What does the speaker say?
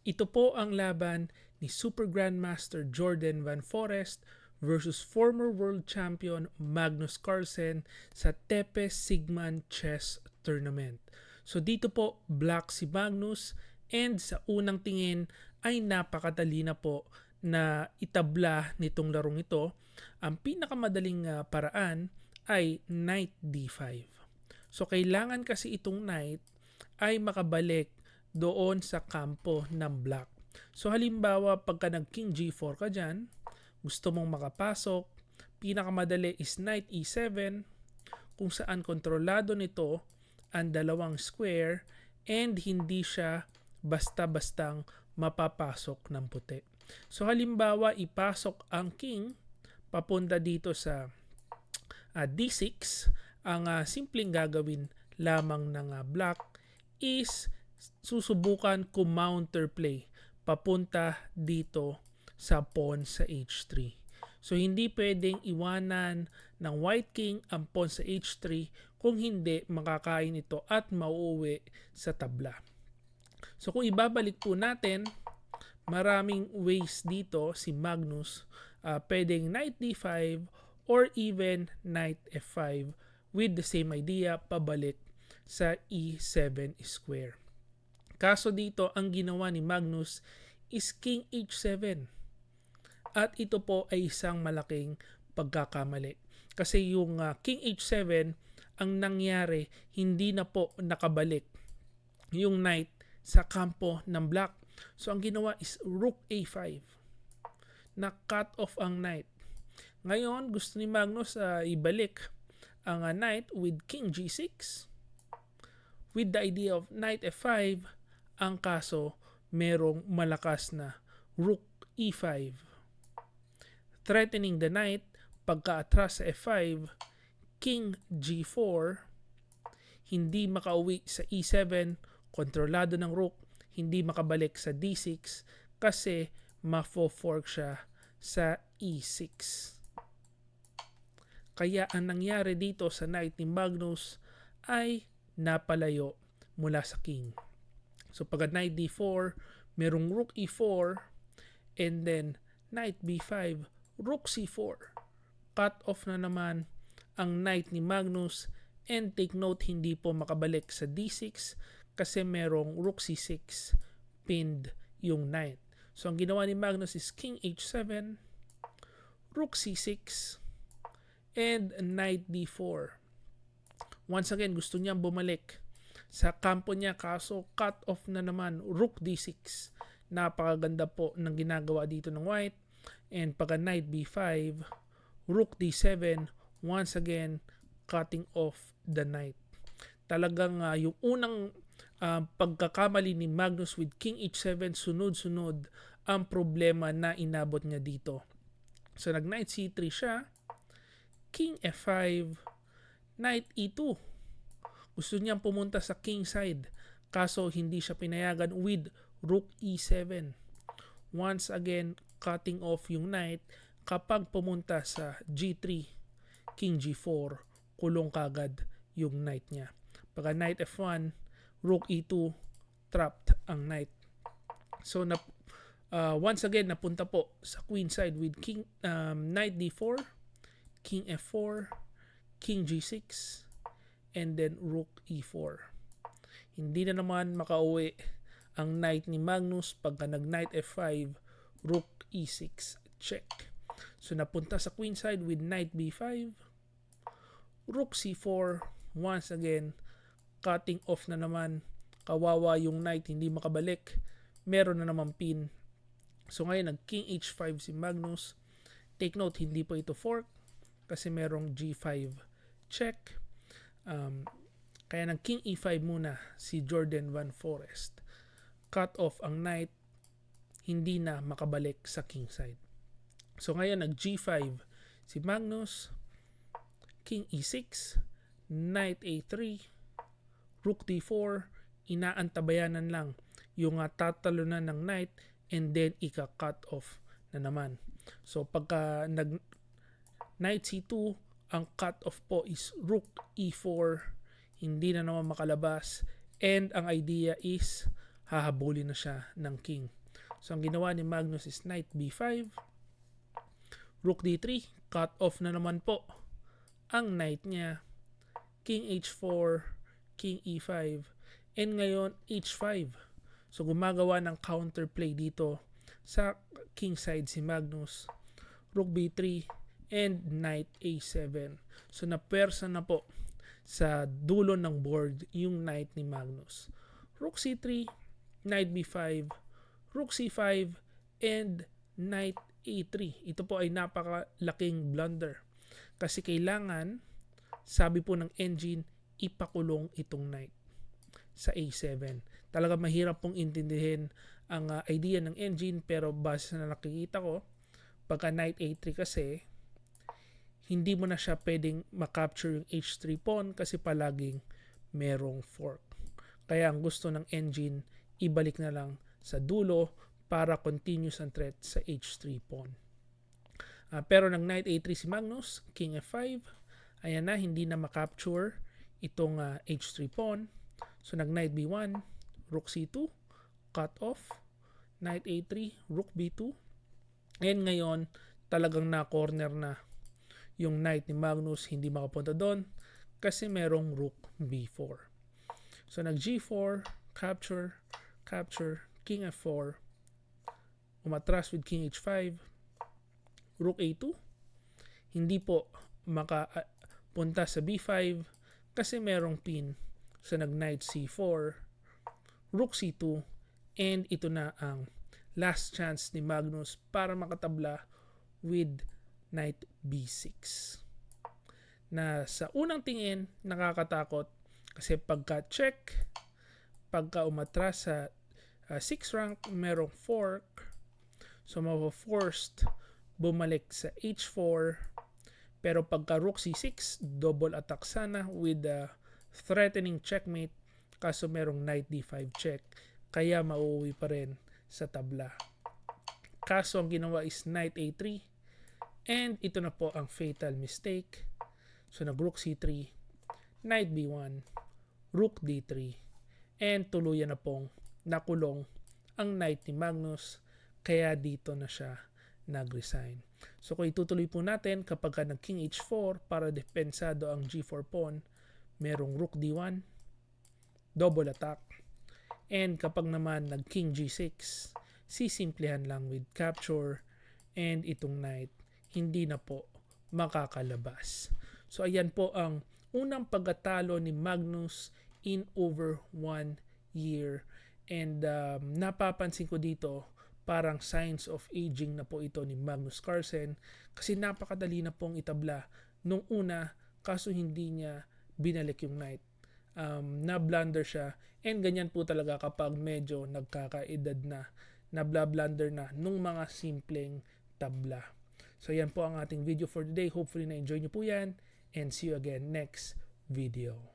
Ito po ang laban ni Super Grandmaster Jordan Van Forest versus former world champion Magnus Carlsen sa Tepes Sigman Chess Tournament. So dito po black si Magnus and sa unang tingin ay napakadali na po na itabla nitong larong ito. Ang pinakamadaling paraan ay Knight D5. So kailangan kasi itong Knight ay makabalik doon sa kampo ng black. So halimbawa pagka nag King G4 ka dyan, gusto mong makapasok, pinakamadali is Knight E7 kung saan kontrolado nito ang dalawang square and hindi siya basta-bastang mapapasok ng puti. So halimbawa ipasok ang king papunta dito sa D6, ang simpleng gagawin lamang ng black is susubukan counter play papunta dito sa pawn sa h3. So hindi pwedeng iwanan ng white king ang pawn sa h3 kung hindi makakain ito at mauuwi sa tabla. So kung ibabalik po natin, maraming ways dito si Magnus, pwedeng knight d5 or even knight f5 with the same idea pabalik sa e7 square. Kaso dito ang ginawa ni Magnus is king h7. At ito po ay isang malaking pagkakamali. Kasi yung king h7, ang nangyari, hindi na po nakabalik yung knight sa kampo ng black. So ang ginawa is rook a5. Na cut off ang knight. Ngayon, gusto ni Magnus ibalik ang knight with king g6. With the idea of knight f5, ang kaso merong malakas na rook e5. Threatening the knight, pagka-atras sa f5, king g4, hindi makauwi sa e7, kontrolado ng rook, hindi makabalik sa d6 kasi mafo-fork siya sa e6. Kaya ang nangyari dito sa knight ni Magnus ay napalayo mula sa king. So pagka knight d4, merong rook e4 and then knight b5, rook c4. Cut off na naman ang knight ni Magnus and take note hindi po makabalik sa d6 kasi merong rook c6 pinned yung knight. So ang ginawa ni Magnus is king h7, rook c6, and knight d4. Once again, gusto niyang bumalik sa kampo niya kaso cut off na naman, rook d6. Napakaganda po ng ginagawa dito ng white. And pagka knight b5, rook d7, once again, cutting off the knight. Talagang yung unang pagkakamali ni Magnus with king h7, sunod-sunod ang problema na inabot niya dito. So nag knight c3 siya, king f5, knight e2. Gusto niyang pumunta sa king side, kaso hindi siya pinayagan with rook e7. Once again, cutting off yung knight. Kapag pumunta sa g3, king g4, kulong kagad yung knight niya. Pagka knight f1, rook e2, trapped ang knight. So once again, napunta po sa queen side with king knight d4, king f4, king g6, and then rook e4. Hindi na naman makauwi ang knight ni Magnus pagka nag knight f5, rook e6, check. So napunta sa queen side with knight b5, rook c4, once again, cutting off na naman. Kawawa yung knight, hindi makabalik. Meron na naman pin. So ngayon nag king h5 si Magnus. Take note, hindi po ito fork kasi merong g5 check. Kaya ng king e5 muna si Jordan Van Forest. Cut off ang knight, hindi na makabalik sa king side. So ngayon nag g5 si Magnus, king e6, knight a3, rook d4, inaantabayanan lang yung tatalunan ng knight and then ika-cut off na naman. So pagka nag knight c2, ang cut off po is rook e4, hindi na naman makalabas, and ang idea is hahabulin na siya ng king. So ang ginawa ni Magnus is knight b5, rook d3, cut off na naman po ang knight niya, king h4, king e5, and ngayon h5. So gumagawa ng counterplay dito sa king side si Magnus, rook b3, and knight a7. So napersa na po sa dulo ng board yung knight ni Magnus. Rook c3, knight b5, rook c5, and knight a3. Ito po ay napakalaking blunder. Kasi kailangan, sabi po ng engine, ipakulong itong knight sa a7. Talaga mahirap pong intindihin ang idea ng engine, pero base na nakikita ko, pagka knight a3 kasi, hindi mo na siya pwedeng makapture yung h3 pawn kasi palaging merong fork. Kaya ang gusto ng engine, ibalik na lang sa dulo para continuous ang threat sa h3 pawn. Pero ng knight a3 si Magnus, king f5, ayan na, hindi na makapture itong h3 pawn. So nag knight b1, rook c2, cut off, knight a3, rook b2, and ngayon talagang na-corner na yung knight ni Magnus, hindi makapunta doon kasi merong rook b4. So nag g4, capture, capture, king f4, umatras with king h5, rook a2, hindi po makapunta sa b5 kasi merong pin. So nag knight c4, rook c2, and ito na ang last chance ni Magnus para makatabla with knight b6. Na sa unang tingin, nakakatakot kasi pagka check, pagka umatras sa 6 rank, merong fork. So mapo-forced bumalik sa h4. Pero pagka rook c6, double attack sana with threatening checkmate. Kaso merong knight d5 check. Kaya mauuwi pa rin sa tabla. Kaso ang ginawa is knight a3. And ito na po ang fatal mistake. So nag rook c3, knight b1, rook d3, and tuluyan na pong nakulong ang knight ni Magnus, kaya dito na siya nag-resign. So kung itutuloy po natin, kapag nag king h4 para depensado ang g4 pawn, merong rook d1, double attack, and kapag naman nag king g6, sisimplihan lang with capture, and itong knight hindi na po makakalabas. So ayan po ang unang pagkatalo ni Magnus in over 1 year. And napapansin ko dito, parang signs of aging na po ito ni Magnus Carlsen kasi napakadali na pong itabla nung una, kaso hindi niya binalik yung knight. Na-blunder siya, and ganyan po talaga kapag medyo nagkakaedad na blunder na nung mga simpleng tabla. So yan po ang ating video for today. Hopefully na-enjoy nyo po yan, and see you again next video.